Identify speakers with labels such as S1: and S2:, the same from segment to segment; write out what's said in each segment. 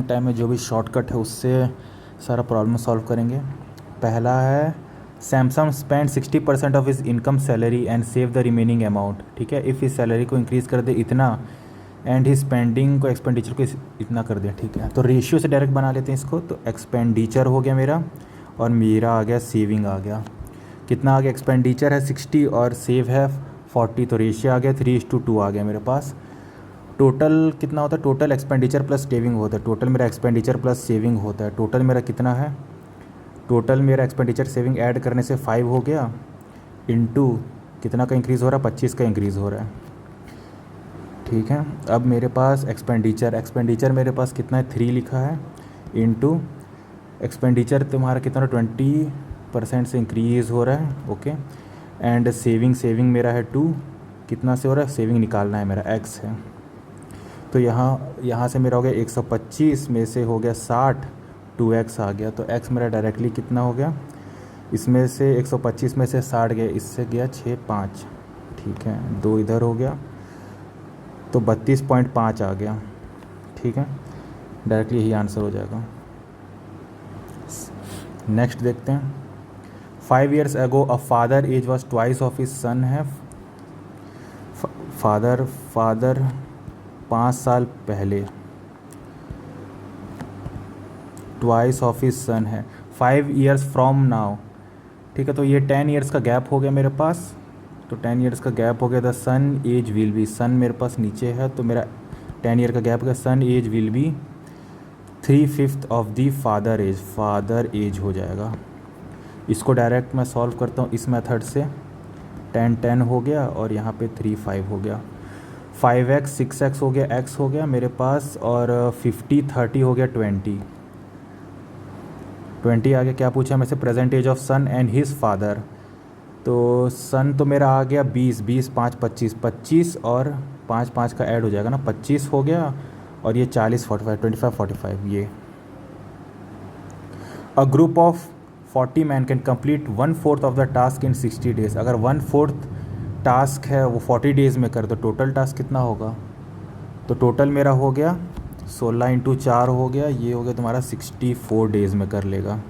S1: कम time में जो भी शॉर्टकट है उससे सारा प्रॉब्लम सॉल्व करेंगे। पहला है Samsung spend 60% of his income salary and save the remaining amount. ठीक है, इफ़ इस सैलरी को इंक्रीज़ कर दे इतना एंड ही स्पेंडिंग को एक्सपेंडिचर को इतना कर दिया। ठीक है, तो रेशियो से डायरेक्ट बना लेते हैं इसको। तो एक्सपेंडिचर हो गया मेरा और मेरा आ गया सेविंग आ गया। कितना आ गया? एक्सपेंडिचर है 60 और सेव है 40, तो रेशियो आ गया 3:2 आ गया मेरे पास। टोटल कितना होता है? टोटल एक्सपेंडिचर प्लस सेविंग होता है। टोटल मेरा एक्सपेंडिचर प्लस सेविंग होता है। टोटल मेरा कितना है? टोटल मेरा एक्सपेंडिचर सेविंग ऐड करने से 5 हो गया इंटू कितना का इंक्रीज़ हो रहा है? 25 का इंक्रीज़ हो रहा है। ठीक है, अब मेरे पास एक्सपेंडिचर मेरे पास कितना है? 3 लिखा है इंटू एक्सपेंडिचर तुम्हारा कितना? 20% से इंक्रीज़ हो रहा है। ओके, एंड सेविंग मेरा है 2, कितना से हो रहा है? सेविंग निकालना है मेरा, एक्स है। तो यहाँ से मेरा हो गया 125 में से हो गया 60, 2x आ गया। तो x मेरा डायरेक्टली कितना हो गया? इसमें से 125 में से 60 गया, इससे गया 6, 5। ठीक है, 2 इधर हो गया तो 32.5 आ गया। ठीक है, डायरेक्टली यही आंसर हो जाएगा। नेक्स्ट देखते हैं। 5 years ago a father age was twice of his son है। फादर 5 साल पहले ट्वाइस ऑफ हिज सन है 5 years फ्रॉम नाउ। ठीक है, तो ये 10 years का गैप हो गया मेरे पास। तो 10 years का गैप हो गया। The son age will be, son मेरे पास नीचे है तो मेरा 10 year का गैप हो गया। Son age will be 3/5 of the father age हो जाएगा। इसको डायरेक्ट मैं सॉल्व करता हूँ इस मेथड से। 10 हो गया और यहाँ पे 3 5 हो गया। 5x 6x हो गया, x हो गया मेरे पास, और 50 30 हो गया 20 आगे क्या पूछा मेरे से? Present age of son and his father. तो सन तो मेरा आ गया 20 5 25 और 5 5 का ऐड हो जाएगा ना, 25 हो गया, और ये 40 45 25 45 ये। A group of 40 man can complete 1/4 of the task in 60 days. अगर 1/4 टास्क है वो 40 डेज़ में कर, तो टोटल टास्क कितना होगा? तो टोटल मेरा हो गया 16 × 4 हो गया, ये हो गया तुम्हारा 64 डेज़ में कर लेगा।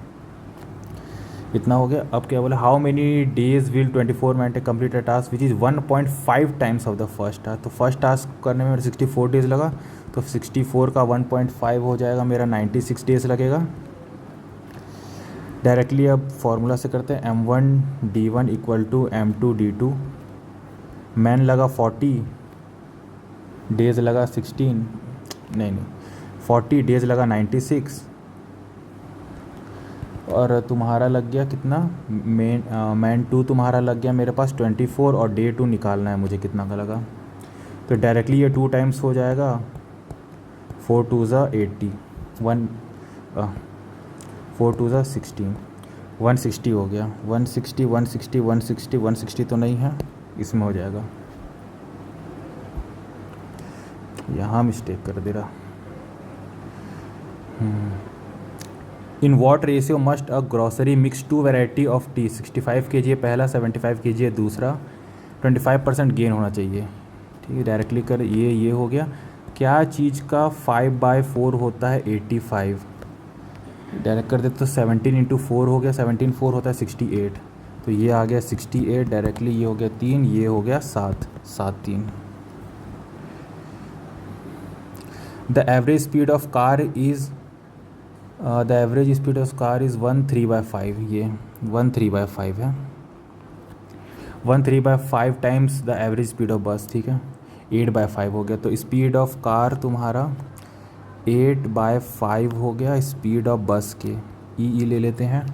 S1: इतना हो गया। अब क्या बोला? How many days will 24 man take complete a task which is 1.5 times of the first task. तो फर्स्ट टास्क करने में मेरा 64 डेज़ लगा, तो 64 का 1.5 हो जाएगा मेरा 96 डेज़ लगेगा। डायरेक्टली अब फॉर्मूला से करते हैं। m1d1 = m2d2। मैन लगा 40, डेज़ लगा 16, नहीं 40 डेज़ लगा 96, और तुम्हारा लग गया कितना? मैन 2 तुम्हारा लग गया मेरे पास 24, और डे 2 निकालना है मुझे कितना का लगा। तो डायरेक्टली ये 2 टाइम्स हो जाएगा। 4 2 80, 4 2 16, 160 हो गया। 160 160 160 160 तो नहीं है, इसमें हो जाएगा। यहाँ मिस्टेक कर दे रहा। In what ratio must a grocery mix 2 variety of T. 65 kg है पहला, 75 kg है दूसरा, 25% गेन होना चाहिए। ठीक है, डायरेक्टली कर, ये हो गया। क्या चीज़ का 5/4 होता है 85? डायरेक्ट कर देते तो 17 × 4 हो गया, 17 4 होता है 68, तो ये आ गया 68। डायरेक्टली ये हो गया 3, ये हो गया 7 3। The average speed of car is 1/3/5। ये 1/3/5 है। 1/3/5 times the average speed of बस। ठीक है, 8/5 हो गया। तो स्पीड ऑफ कार तुम्हारा 8/5 हो गया स्पीड ऑफ बस के। ई ले लेते हैं।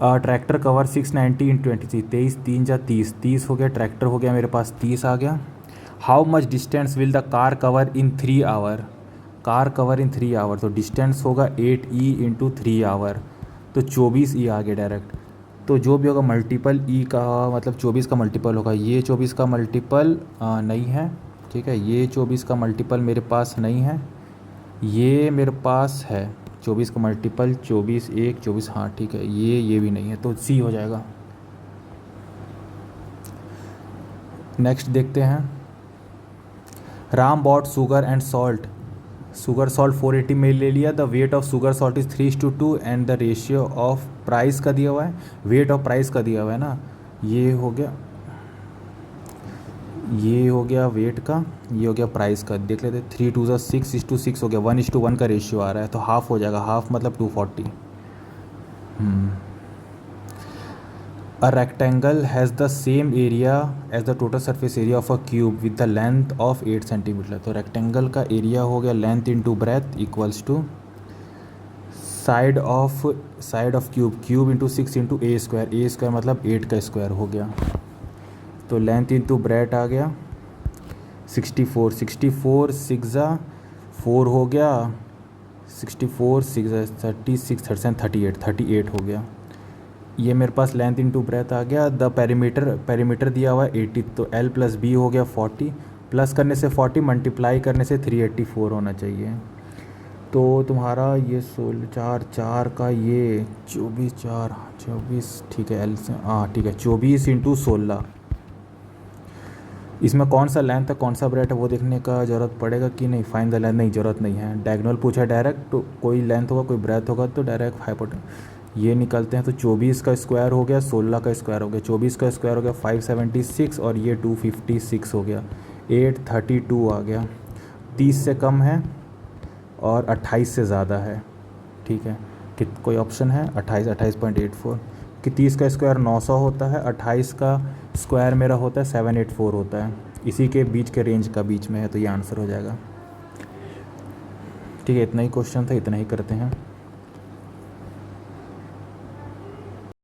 S1: ट्रैक्टर कवर 690 × 23, 23 3 जा 30, 30 हो गया। ट्रैक्टर हो गया मेरे पास 30 आ गया। How much distance will the car cover in 3 hour? Car cover in 3 hour, तो डिस्टेंस होगा 8e × 3 आवर, तो 24e आ गया डायरेक्ट। तो जो भी होगा मल्टीपल ई का, मतलब 24 का मल्टीपल होगा। ये 24 का मल्टीपल नहीं है। ठीक है, ये 24 का मल्टीपल मेरे पास नहीं है, ये मेरे पास है 24 का मल्टीपल। 24 1 24, हाँ ठीक है, ये भी नहीं है, तो सी हो जाएगा। नेक्स्ट देखते हैं। Ram bought sugar and salt sugar salt 480 मिली ले लिया, the weight of sugar salt is 3:2 and the ratio of price का दिया हुआ है, वेट ऑफ प्राइस का दिया हुआ है ना, ये हो गया वेट का, ये हो गया प्राइस का। देख लेते 3 2 6:6 हो गया, 1:1 का रेशियो आ रहा है, तो हाफ हो जाएगा, हाफ मतलब 240। A rectangle has the same area as the total surface area of a cube with the length of 8 centimetre. तो रेक्टेंगल का एरिया हो गया length into breadth equals to side of cube into 6 into a square मतलब 8 का square हो गया। तो length into breath आ गया 64 6 4 हो गया, 64 6 36 38 हो गया। ये मेरे पास लेंथ इंटू ब्रेथ आ गया। द पेरीमीटर दिया हुआ है 80, तो L प्लस बी हो गया 40, प्लस करने से 40 मल्टीप्लाई करने से 384 होना चाहिए। तो तुम्हारा ये 16 4 का ये 24 ठीक है, L से ठीक है 24 इंटू 16। इसमें कौन सा लेंथ है कौन सा ब्रेथ है वो देखने का ज़रूरत पड़ेगा कि नहीं, फाइन द लेंथ, नहीं ज़रूरत नहीं है। डायगोनल पूछा डायरेक्ट, तो कोई लेंथ होगा कोई ब्रेथ होगा तो डायरेक्ट ये निकलते हैं। तो 24 का स्क्वायर हो गया, 16 का स्क्वायर हो गया, 24 का स्क्वायर हो गया 576 और ये 256 हो गया, 832 आ गया। 30 से कम है और 28 से ज़्यादा है, ठीक है। कोई ऑप्शन है 28.84 कि 30 का स्क्वायर 900 होता है, 28 का स्क्वायर मेरा होता है 784 होता है, इसी के बीच के रेंज का बीच में है, तो ये आंसर हो जाएगा। ठीक है, इतना ही क्वेश्चन था, इतना ही करते हैं।